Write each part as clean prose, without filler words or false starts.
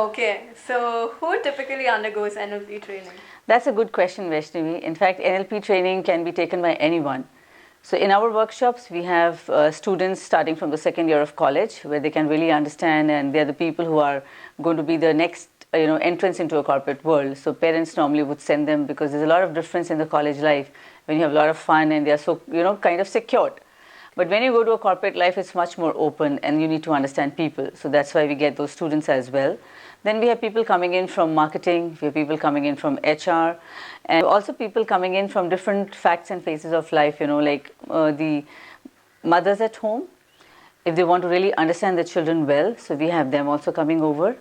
Okay, so who typically undergoes NLP training? That's a good question, Vaishnavi. In fact, NLP training can be taken by anyone. So in our workshops, we have students starting from the second year of college where they can really understand, and they're the people who are going to be the next entrance into a corporate world. So parents normally would send them because there's a lot of difference in the college life when you have a lot of fun and they're so kind of secured. But when you go to a corporate life, it's much more open and you need to understand people. So that's why we get those students as well. Then we have people coming in from marketing, we have people coming in from HR, and also people coming in from different facts and phases of life, like the mothers at home, if they want to really understand the children well. So we have them also coming over.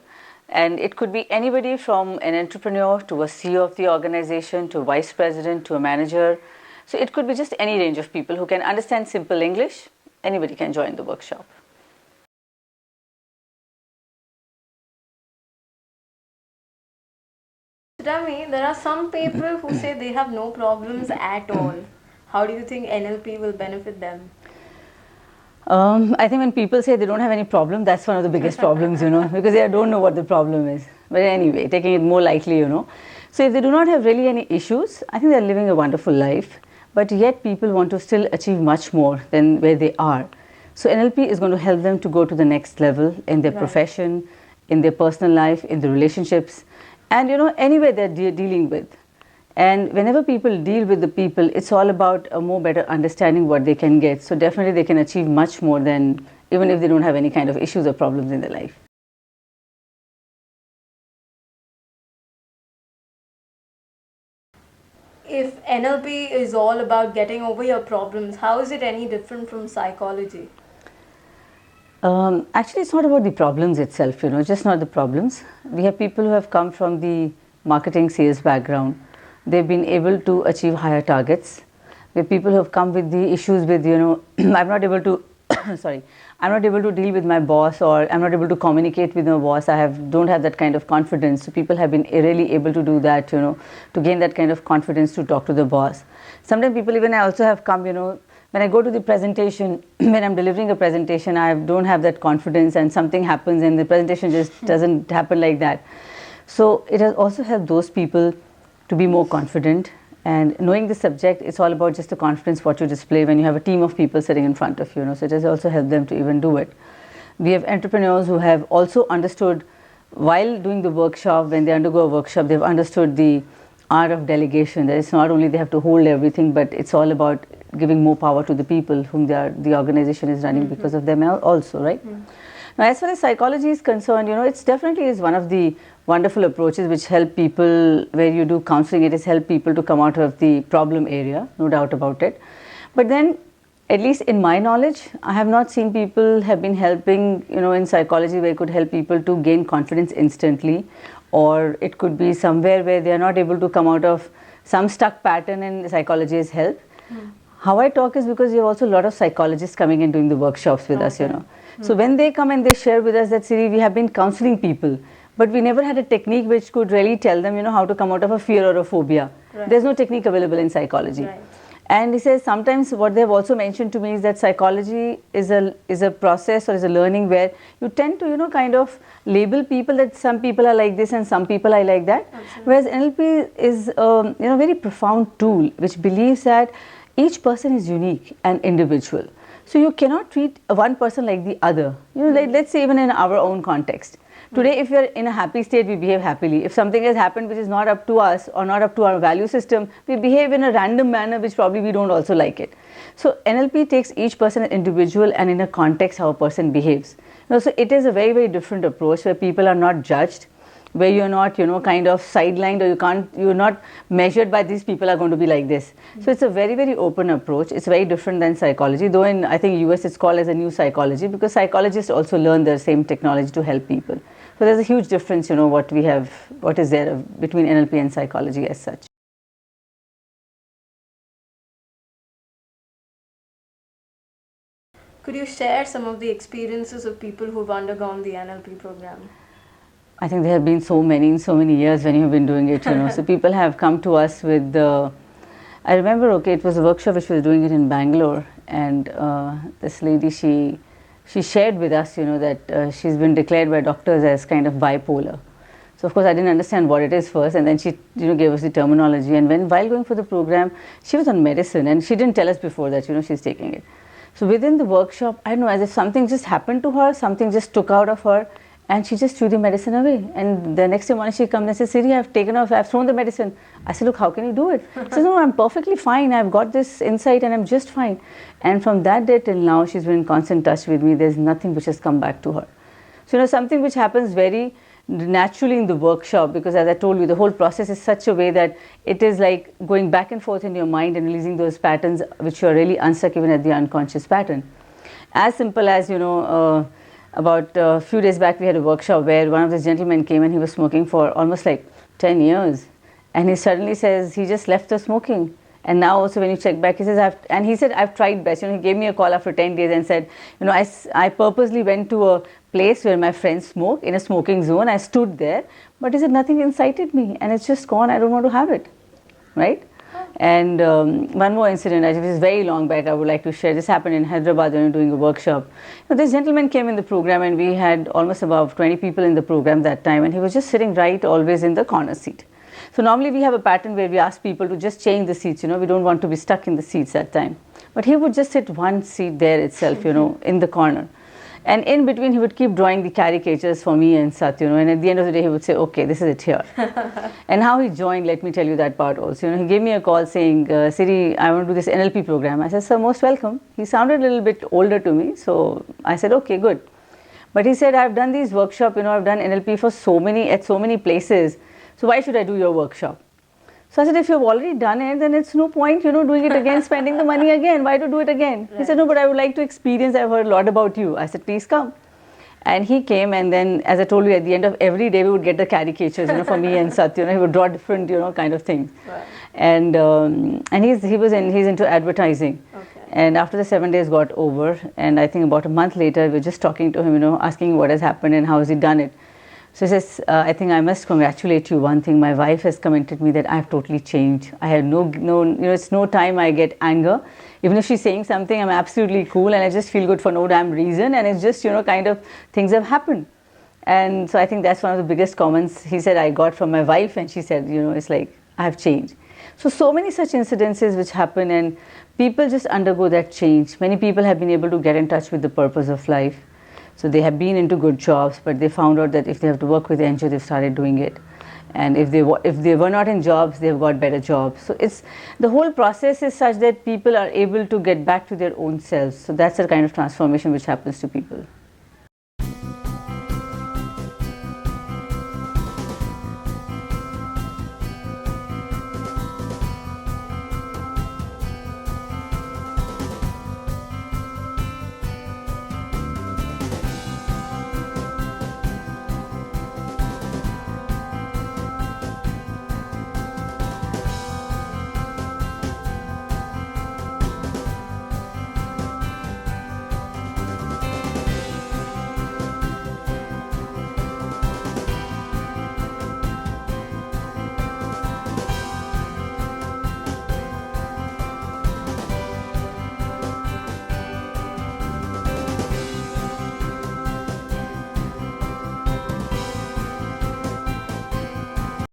And it could be anybody from an entrepreneur to a CEO of the organization to a vice president to a manager. So it could be just any range of people who can understand simple English. Anybody can join the workshop. Tell me, there are some people who say they have no problems at all. How do you think NLP will benefit them? I think when people say they don't have any problem, that's one of the biggest problems, because they don't know what the problem is. But anyway, taking it more lightly, So if they do not have really any issues, I think they're living a wonderful life. But yet people want to still achieve much more than where they are. So NLP is going to help them to go to the next level in their profession, in their personal life, in the relationships, and anywhere they're dealing with. And whenever people deal with the people, it's all about a more better understanding what they can get. So definitely they can achieve much more than even if they don't have any kind of issues or problems in their life. If NLP is all about getting over your problems, how is it any different from psychology? Actually, it's not about the problems itself, just not the problems. We have people who have come from the marketing sales background. They've been able to achieve higher targets. We have people who have come with the issues with, I'm not able to, I'm not able to deal with my boss, or I'm not able to communicate with my boss. Don't have that kind of confidence. So people have been really able to do that, to gain that kind of confidence to talk to the boss. Sometimes people even also have come, when I go to the presentation, when I'm delivering a presentation, I don't have that confidence and something happens and the presentation just doesn't happen like that. So it has also helped those people to be more confident, and knowing the subject, it's all about just the confidence what you display when you have a team of people sitting in front of you. So it has also helped them to even do it. We have entrepreneurs who have also understood while doing the workshop, when they undergo a workshop, they've understood the art of delegation. That it's not only they have to hold everything, but it's all about giving more power to the people whom the organization is running because of them also, right? Now, as far as psychology is concerned, it's definitely is one of the wonderful approaches which help people, where you do counseling, it has helped people to come out of the problem area, no doubt about it. But then, at least in my knowledge, I have not seen people have been helping, in psychology where it could help people to gain confidence instantly, or it could be somewhere where they are not able to come out of some stuck pattern and psychology has helped. How I talk is because you have also a lot of psychologists coming and doing the workshops with us, So when they come and they share with us that, Siri, we have been counseling people, but we never had a technique which could really tell them, how to come out of a fear or a phobia. There's no technique available in psychology. And he says sometimes what they have also mentioned to me is that psychology is a process or is a learning where you tend to, kind of label people that some people are like this and some people are like that. Absolutely. Whereas NLP is a very profound tool which believes that each person is unique and individual. So you cannot treat one person like the other. Let's say even in our own context. Today, if we are in a happy state, we behave happily. If something has happened which is not up to us or not up to our value system, we behave in a random manner which probably we don't also like it. So NLP takes each person as individual and in a context how a person behaves. So it is a very, very different approach where people are not judged, where you're not, kind of sidelined, or you're not measured by these people are going to be like this. So it's a very, very open approach. It's very different than psychology, though in, I think, US it's called as a new psychology, because psychologists also learn the same technology to help people. So there's a huge difference, what is there between NLP and psychology as such. Could you share some of the experiences of people who've undergone the NLP program? I think there have been so many years when you've been doing it, So people have come to us with I remember, it was a workshop which was doing it in Bangalore, and this lady, she shared with us, that she's been declared by doctors as kind of bipolar. So of course I didn't understand what it is first, and then she gave us the terminology. And while going for the program, she was on medicine, and she didn't tell us before that she's taking it. So within the workshop, I don't know, as if something just happened to her, something just took out of her, and she just threw the medicine away. And the next day morning she comes and says, Siri, I've thrown the medicine. I said, look, how can you do it? She says, no, I'm perfectly fine. I've got this insight and I'm just fine. And from that day till now, she's been in constant touch with me. There's nothing which has come back to her. So, something which happens very naturally in the workshop, because as I told you, the whole process is such a way that it is like going back and forth in your mind and releasing those patterns which you are really unstuck even at the unconscious pattern. As simple as, about a few days back we had a workshop where one of the gentlemen came and he was smoking for almost like 10 years. And he suddenly says he just left the smoking. And now also when you check back, he says, I've tried best. He gave me a call after 10 days and said, I purposely went to a place where my friends smoke, in a smoking zone. I stood there, but he said nothing incited me and it's just gone. I don't want to have it, right? And one more incident, which is very long back, I would like to share. This happened in Hyderabad when we were doing a workshop. This gentleman came in the program and we had almost about 20 people in the program that time, and he was just sitting right always in the corner seat. So normally we have a pattern where we ask people to just change the seats, we don't want to be stuck in the seats that time. But he would just sit one seat there itself, in the corner. And in between he would keep drawing the caricatures for me and Sat, and at the end of the day he would say, okay, this is it here. And how he joined, let me tell you that part also. He gave me a call saying, Siri, I want to do this NLP program. I said, sir, most welcome. He sounded a little bit older to me, so I said, okay, good. But he said, I've done these workshops, I've done NLP at so many places. So why should I do your workshop? So I said, if you've already done it, then it's no point, doing it again, spending the money again. Why to do it again? Right. He said, no, but I would like to experience. I've heard a lot about you. I said, please come. And he came, and then, as I told you, at the end of every day, we would get the caricatures, for me and Sat. He would draw different, kind of things. Right. And he's into advertising. Okay. And after the 7 days got over, and I think about a month later, we were just talking to him, asking what has happened and how has he done it. So he says, I think I must congratulate you. One thing, my wife has commented me that I have totally changed. I have no, it's no time I get anger. Even if she's saying something, I'm absolutely cool and I just feel good for no damn reason. And it's just, kind of things have happened. And so I think that's one of the biggest comments he said I got from my wife. And she said, it's like, I have changed. So many such incidences which happen, and people just undergo that change. Many people have been able to get in touch with the purpose of life. So they have been into good jobs, but they found out that if they have to work with the NGO, they've started doing it. And if they were not in jobs, they've got better jobs. So the whole process is such that people are able to get back to their own selves. So that's the kind of transformation which happens to people.